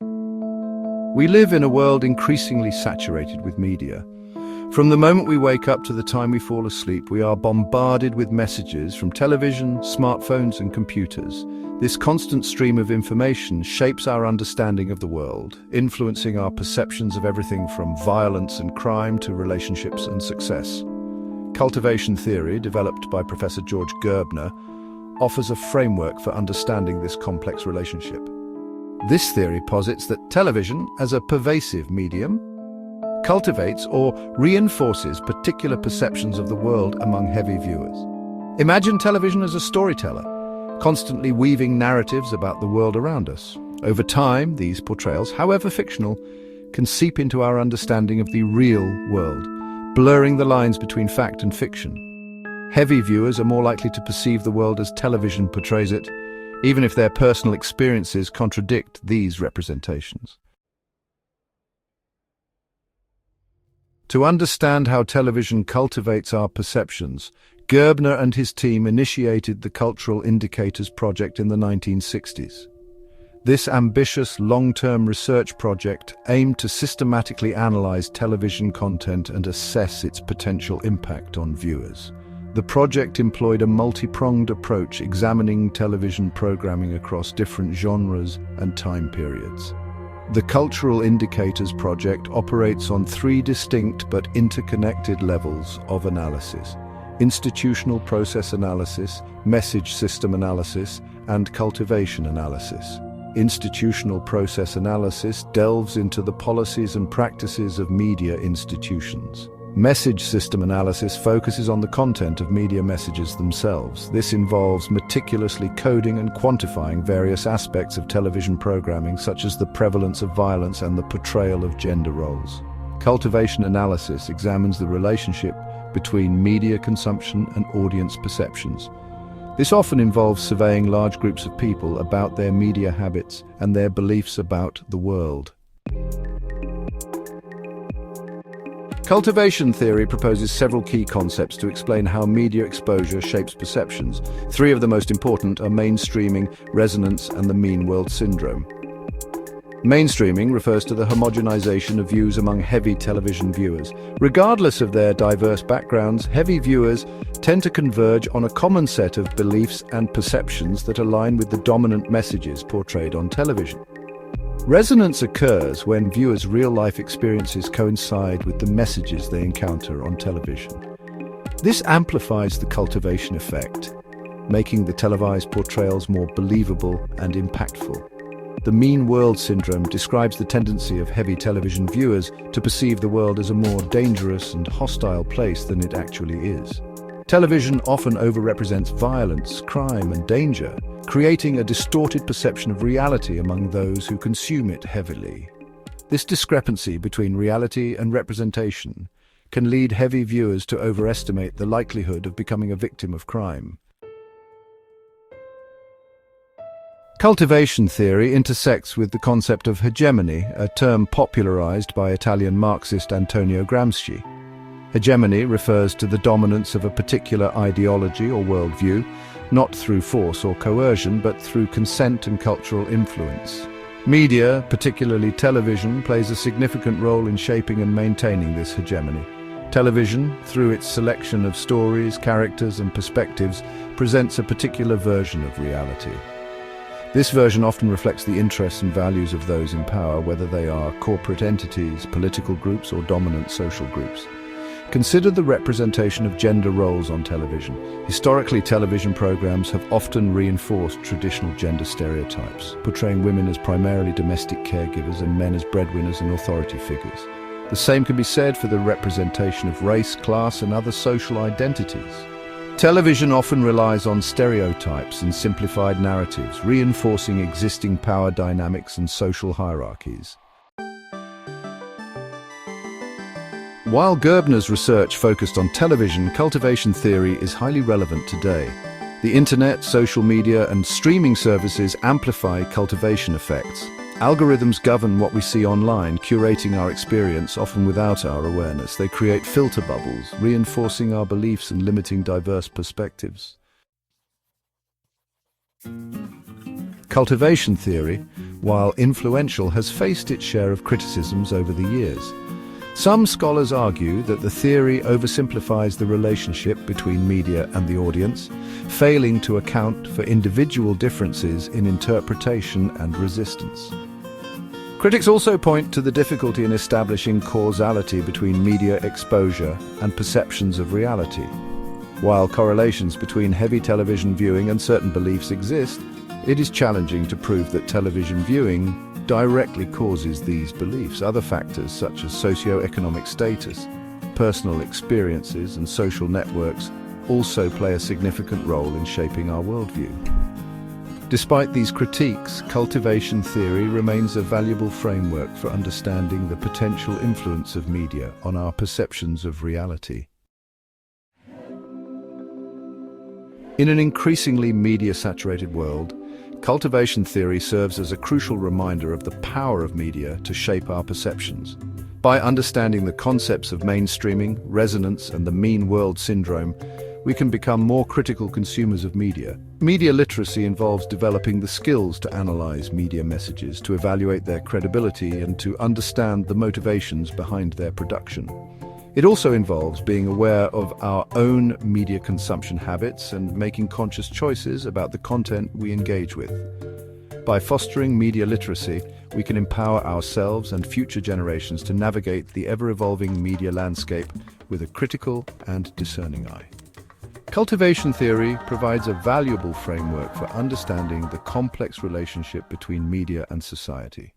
We live in a world increasingly saturated with media. From the moment we wake up to the time we fall asleep, we are bombarded with messages from television, smartphones, and computers. This constant stream of information shapes our understanding of the world, influencing our perceptions of everything from violence and crime to relationships and success. Cultivation theory, developed by Professor George Gerbner, offers a framework for understanding this complex relationship. This theory posits that television, as a pervasive medium, cultivates or reinforces particular perceptions of the world among heavy viewers. Imagine television as a storyteller, constantly weaving narratives about the world around us. Over time, these portrayals, however fictional, can seep into our understanding of the real world, blurring the lines between fact and fiction. Heavy viewers are more likely to perceive the world as television portrays it, even if their personal experiences contradict these representations. To understand how television cultivates our perceptions, Gerbner and his team initiated the Cultural Indicators Project in the 1960s. This ambitious, long-term research project aimed to systematically analyze television content and assess its potential impact on viewers. The project employed a multi-pronged approach, examining television programming across different genres and time periods. The Cultural Indicators Project operates on three distinct but interconnected levels of analysis: institutional process analysis, message system analysis, and cultivation analysis. Institutional process analysis delves into the policies and practices of media institutions. Message system analysis focuses on the content of media messages themselves. This involves meticulously coding and quantifying various aspects of television programming, such as the prevalence of violence and the portrayal of gender roles. Cultivation analysis examines the relationship between media consumption and audience perceptions. This often involves surveying large groups of people about their media habits and their beliefs about the world. Cultivation theory proposes several key concepts to explain how media exposure shapes perceptions. Three of the most important are mainstreaming, resonance, and the mean world syndrome. Mainstreaming refers to the homogenization of views among heavy television viewers. Regardless of their diverse backgrounds, heavy viewers tend to converge on a common set of beliefs and perceptions that align with the dominant messages portrayed on television. Resonance occurs when viewers' real-life experiences coincide with the messages they encounter on television. This amplifies the cultivation effect, making the televised portrayals more believable and impactful. The mean world syndrome describes the tendency of heavy television viewers to perceive the world as a more dangerous and hostile place than it actually is. Television often overrepresents violence, crime, and danger, creating a distorted perception of reality among those who consume it heavily. This discrepancy between reality and representation can lead heavy viewers to overestimate the likelihood of becoming a victim of crime. Cultivation theory intersects with the concept of hegemony, a term popularized by Italian Marxist Antonio Gramsci. Hegemony refers to the dominance of a particular ideology or worldview, not through force or coercion, but through consent and cultural influence. Media, particularly television, plays a significant role in shaping and maintaining this hegemony. Television, through its selection of stories, characters, and perspectives, presents a particular version of reality. This version often reflects the interests and values of those in power, whether they are corporate entities, political groups, or dominant social groups. Consider the representation of gender roles on television. Historically, television programs have often reinforced traditional gender stereotypes, portraying women as primarily domestic caregivers and men as breadwinners and authority figures. The same can be said for the representation of race, class, and other social identities. Television often relies on stereotypes and simplified narratives, reinforcing existing power dynamics and social hierarchies. While Gerbner's research focused on television, cultivation theory is highly relevant today. The internet, social media, and streaming services amplify cultivation effects. Algorithms govern what we see online, curating our experience, often without our awareness. They create filter bubbles, reinforcing our beliefs and limiting diverse perspectives. Cultivation theory while influential, has faced its share of criticisms over the years. Some scholars argue that the theory oversimplifies the relationship between media and the audience, failing to account for individual differences in interpretation and resistance. Critics also point to the difficulty in establishing causality between media exposure and perceptions of reality. While correlations between heavy television viewing and certain beliefs exist, it is challenging to prove that television viewing directly causes these beliefs. Other factors such as socio-economic status, personal experiences, and social networks also play a significant role in shaping our worldview. Despite these critiques, cultivation theory remains a valuable framework for understanding the potential influence of media on our perceptions of reality. In an increasingly media-saturated world, cultivation theory serves as a crucial reminder of the power of media to shape our perceptions. By understanding the concepts of mainstreaming, resonance, and the mean world syndrome, we can become more critical consumers of media. Media literacy involves developing the skills to analyze media messages, to evaluate their credibility, and to understand the motivations behind their production. It also involves being aware of our own media consumption habits and making conscious choices about the content we engage with. By fostering media literacy, we can empower ourselves and future generations to navigate the ever-evolving media landscape with a critical and discerning eye. Cultivation theory provides a valuable framework for understanding the complex relationship between media and society.